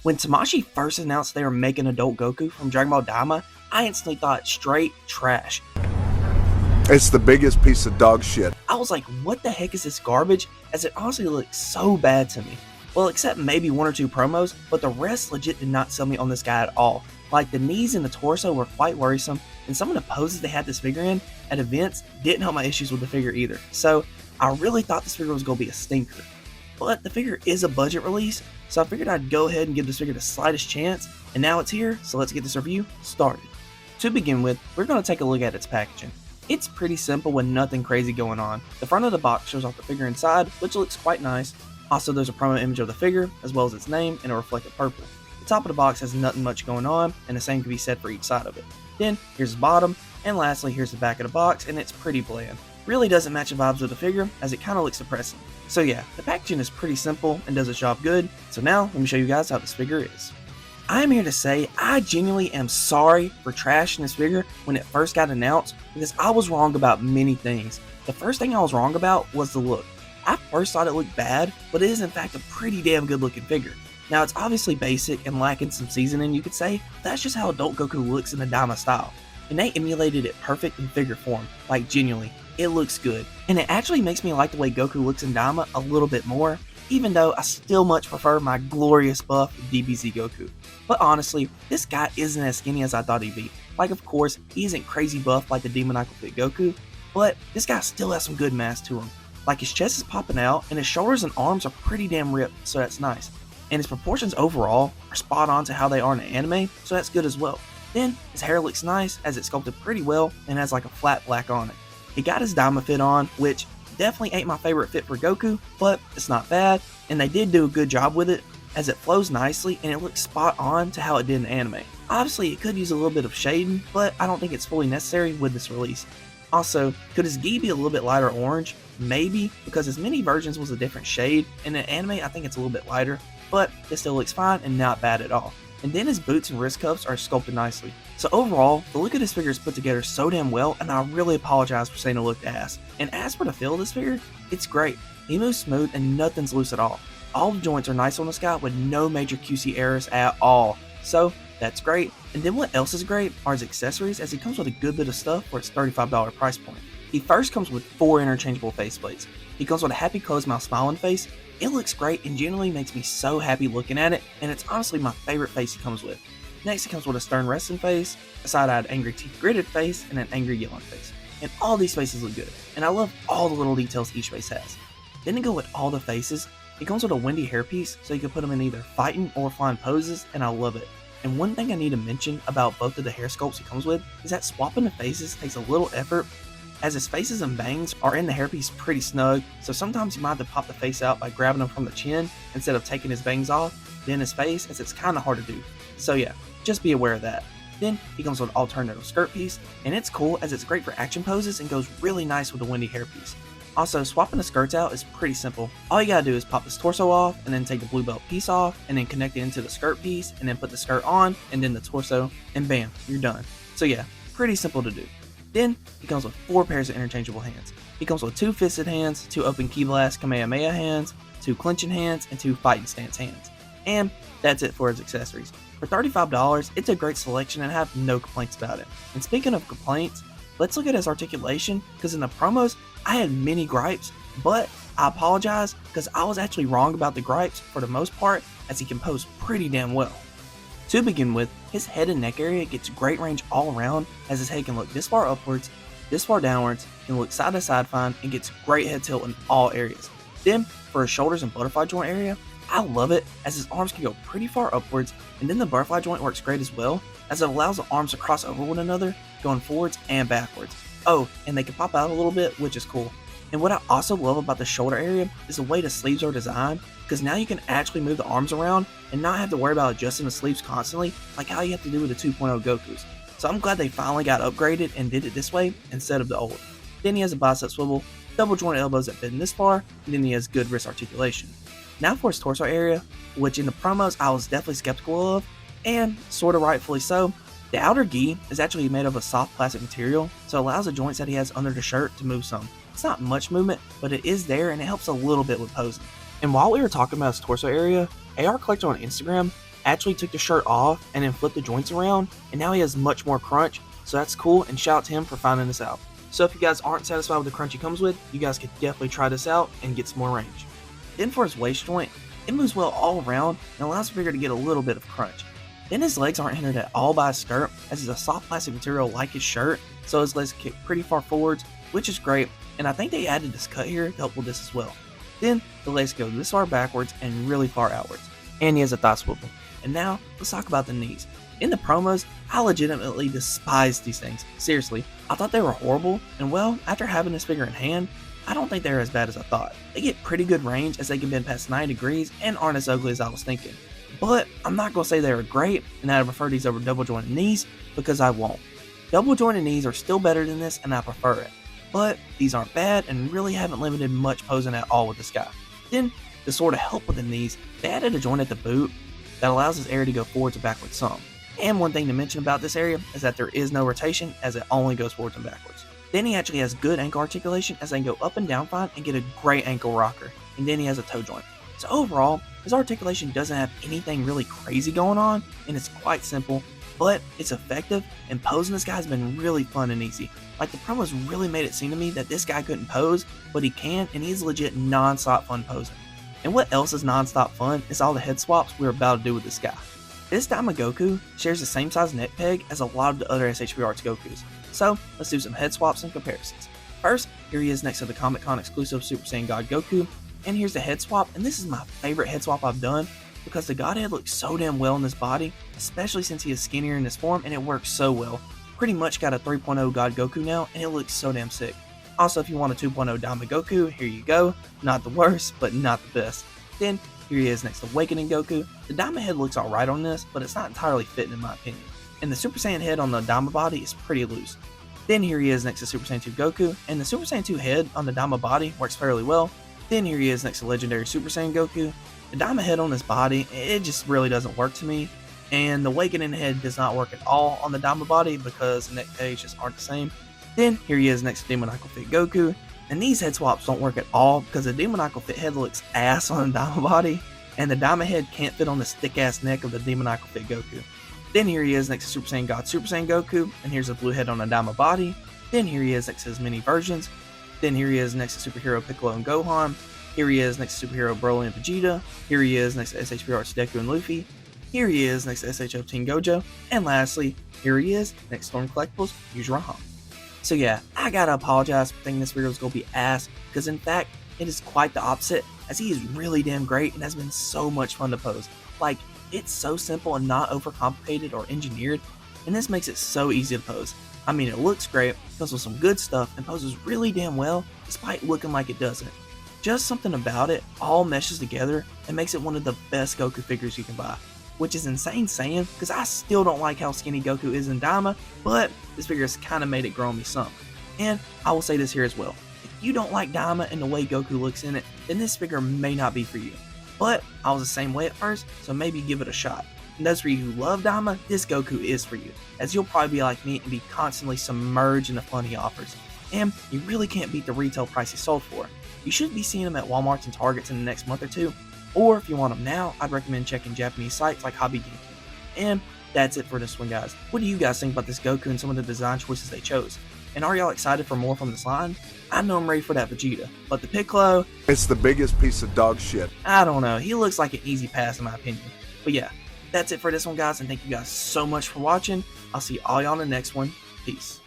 When Tamashi first announced they were making adult Goku from Dragonball Daima, I instantly thought straight trash. It's the biggest piece of dog shit. I was like, what the heck is this garbage, as it honestly looked so bad to me. Well, except maybe one or two promos, but the rest legit did not sell me on this guy at all. Like, the knees and the torso were quite worrisome, and some of the poses they had this figure in at events didn't help my issues with the figure either. So I really thought this figure was going to be a stinker. But the figure is a budget release, so I figured I'd go ahead and give this figure the slightest chance, and now it's here, so let's get this review started. To begin with, we're going to take a look at its packaging. It's pretty simple with nothing crazy going on. The front of the box shows off the figure inside, which looks quite nice. Also, there's a promo image of the figure, as well as its name, and a reflective purple. The top of the box has nothing much going on, and the same can be said for each side of it. Then, here's the bottom, and lastly, here's the back of the box, and it's pretty bland. Really doesn't match the vibes of the figure, as it kinda looks depressing. So yeah, the packaging is pretty simple and does its job good, so now let me show you guys how this figure is. I am here to say I genuinely am sorry for trashing this figure when it first got announced, because I was wrong about many things. The first thing I was wrong about was the look. I first thought it looked bad, but it is in fact a pretty damn good looking figure. Now, it's obviously basic and lacking some seasoning, you could say, but that's just how adult Goku looks in the Daima style. And they emulated it perfect in figure form, like genuinely, it looks good. And it actually makes me like the way Goku looks in Daima a little bit more, even though I still much prefer my glorious buff DBZ Goku. But honestly, this guy isn't as skinny as I thought he'd be. Like, of course, he isn't crazy buff like the demoniacal fit Goku, but this guy still has some good mass to him. Like, his chest is popping out, and his shoulders and arms are pretty damn ripped, so that's nice. And his proportions overall are spot on to how they are in the anime, so that's good as well. Then, his hair looks nice, as it's sculpted pretty well, and has like a flat black on it. He got his Daima fit on, which definitely ain't my favorite fit for Goku, but it's not bad, and they did do a good job with it, as it flows nicely and it looks spot on to how it did in the anime. Obviously, it could use a little bit of shading, but I don't think it's fully necessary with this release. Also, could his gi be a little bit lighter orange? Maybe, because his mini versions was a different shade, and in anime I think it's a little bit lighter, but it still looks fine and not bad at all. And then his boots and wrist cuffs are sculpted nicely. So overall, the look of this figure is put together so damn well, and I really apologize for saying it looked ass. And as for the feel of this figure, it's great. He moves smooth and nothing's loose at all. All the joints are nice on this guy with no major QC errors at all. So that's great. And then what else is great are his accessories, as he comes with a good bit of stuff for its $35 price point. He first comes with 4 interchangeable faceplates. He comes with a happy closed mouth smiling face. It looks great and genuinely makes me so happy looking at it, and it's honestly my favorite face he comes with. Next, he comes with a stern resting face, a side-eyed angry teeth gritted face, and an angry yelling face. And all these faces look good, and I love all the little details each face has. Then to go with all the faces, he comes with a windy hairpiece, so you can put him in either fighting or flying poses, and I love it. And one thing I need to mention about both of the hair sculpts he comes with is that swapping the faces takes a little effort, as his faces and bangs are in the hairpiece pretty snug, so sometimes you might have to pop the face out by grabbing him from the chin instead of taking his bangs off, then his face, as it's kinda hard to do. So yeah, just be aware of that. Then he comes with an alternative skirt piece, and it's cool as it's great for action poses and goes really nice with the windy hairpiece. Also, swapping the skirts out is pretty simple. All you gotta do is pop this torso off, and then take the blue belt piece off, and then connect it into the skirt piece, and then put the skirt on, and then the torso, and bam, you're done. So yeah, pretty simple to do. Then, he comes with 4 pairs of interchangeable hands. He comes with 2 fisted hands, 2 open ki blast Kamehameha hands, 2 clinching hands, and 2 fighting stance hands. And that's it for his accessories. For $35, it's a great selection and I have no complaints about it. And speaking of complaints, let's look at his articulation, because in the promos, I had many gripes, but I apologize because I was actually wrong about the gripes for the most part, as he can pose pretty damn well. To begin with, his head and neck area gets great range all around, as his head can look this far upwards, this far downwards, can look side to side fine, and gets great head tilt in all areas. Then, for his shoulders and butterfly joint area, I love it, as his arms can go pretty far upwards, and then the butterfly joint works great as well, as it allows the arms to cross over one another, going forwards and backwards. Oh, and they can pop out a little bit, which is cool. And what I also love about the shoulder area is the way the sleeves are designed, because now you can actually move the arms around and not have to worry about adjusting the sleeves constantly like how you have to do with the 2.0 Gokus. So I'm glad they finally got upgraded and did it this way instead of the old. Then he has a bicep swivel, double joint elbows that bend this far, and then he has good wrist articulation. Now for his torso area, which in the promos I was definitely skeptical of, and sorta rightfully so. The outer gi is actually made of a soft plastic material, so it allows the joints that he has under the shirt to move some. It's not much movement, but it is there and it helps a little bit with posing. And while we were talking about his torso area, AR Collector on Instagram actually took the shirt off and then flipped the joints around, and now he has much more crunch, so that's cool, and shout out to him for finding this out. So if you guys aren't satisfied with the crunch he comes with, you guys could definitely try this out and get some more range. Then for his waist joint, it moves well all around and allows the figure to get a little bit of crunch. Then his legs aren't hindered at all by his skirt, as it's a soft plastic material like his shirt, so his legs kick pretty far forwards, which is great, and I think they added this cut here to help with this as well. Then the legs go this far backwards and really far outwards, and he has a thigh swivel. And now, let's talk about the knees. In the promos, I legitimately despised these things. Seriously, I thought they were horrible, and well, after having this figure in hand, I don't think they're as bad as I thought. They get pretty good range as they can bend past 90 degrees and aren't as ugly as I was thinking. But I'm not going to say they were great and that I prefer these over double jointed knees, because I won't. Double jointed knees are still better than this and I prefer it. But these aren't bad and really haven't limited much posing at all with this guy. Then, to sort of help with the knees, they added a joint at the boot that allows his area to go forwards and backwards some. And one thing to mention about this area is that there is no rotation, as it only goes forwards and backwards. Then he actually has good ankle articulation, as they can go up and down fine and get a great ankle rocker. And then he has a toe joint. So overall, his articulation doesn't have anything really crazy going on, and it's quite simple, but it's effective, and posing this guy has been really fun and easy. Like, the promos really made it seem to me that this guy couldn't pose, but he can, and he's legit non-stop fun posing. And what else is non-stop fun is all the head swaps we're about to do with this guy. This Daima Goku shares the same size neck peg as a lot of the other SH Figuarts Gokus, so let's do some head swaps and comparisons. First, here he is next to the Comic Con exclusive Super Saiyan God Goku, and here's the head swap, and this is my favorite head swap I've done, because the Godhead looks so damn well in this body, especially since he is skinnier in this form, and it works so well. Pretty much got a 3.0 God Goku now, and it looks so damn sick. Also, if you want a 2.0 Daima Goku, here you go. Not the worst, but not the best. Then, here he is next to Awakening Goku. The Daima head looks alright on this, but it's not entirely fitting in my opinion. And the Super Saiyan head on the Daima body is pretty loose. Then here he is next to Super Saiyan 2 Goku, and the Super Saiyan 2 head on the Daima body works fairly well. Then here he is next to Legendary Super Saiyan Goku. The Daima head on this body, it just really doesn't work to me. And the Awakening head does not work at all on the Daima body because the neck pegs just aren't the same. Then here he is next to Demoniacal Fit Goku. And these head swaps don't work at all because the Demoniacal Fit head looks ass on the Daima body, and the Daima head can't fit on the thick ass neck of the Demoniacal Fit Goku. Then here he is next to Super Saiyan God Super Saiyan Goku, and here's a blue head on the Daima body. Then here he is next to his mini versions. Then here he is next to Superhero Piccolo and Gohan. Here he is next to Superhero Broly and Vegeta. Here he is next to SH Figuarts Deku and Luffy. Here he is next to SH Team Gojo. And lastly, here he is next to Storm Collectibles, Use Raham. So yeah, I gotta apologize for thinking this video was gonna be ass, because in fact, it is quite the opposite, as he is really damn great and has been so much fun to pose. Like, it's so simple and not overcomplicated or engineered, and this makes it so easy to pose. I mean, it looks great, comes with some good stuff, and poses really damn well, despite looking like it doesn't. Just something about it all meshes together and makes it one of the best Goku figures you can buy. Which is insane saying, because I still don't like how skinny Goku is in Daima, but this figure has kind of made it grow on me some. And I will say this here as well, if you don't like Daima and the way Goku looks in it, then this figure may not be for you. But I was the same way at first, so maybe give it a shot. And those for you who love Daima, this Goku is for you, as you'll probably be like me and be constantly submerged in the fun he offers. And you really can't beat the retail price he sold for. You should be seeing him at Walmarts and Targets in the next month or two, or if you want them now, I'd recommend checking Japanese sites like Hobby Genki. And that's it for this one, guys. What do you guys think about this Goku and some of the design choices they chose? And are y'all excited for more from this line? I know I'm ready for that Vegeta, but the Piccolo, It's the biggest piece of dog shit. I don't know, he looks like an easy pass in my opinion. But yeah, that's it for this one, guys, and thank you guys so much for watching. I'll see all y'all in the next one. Peace.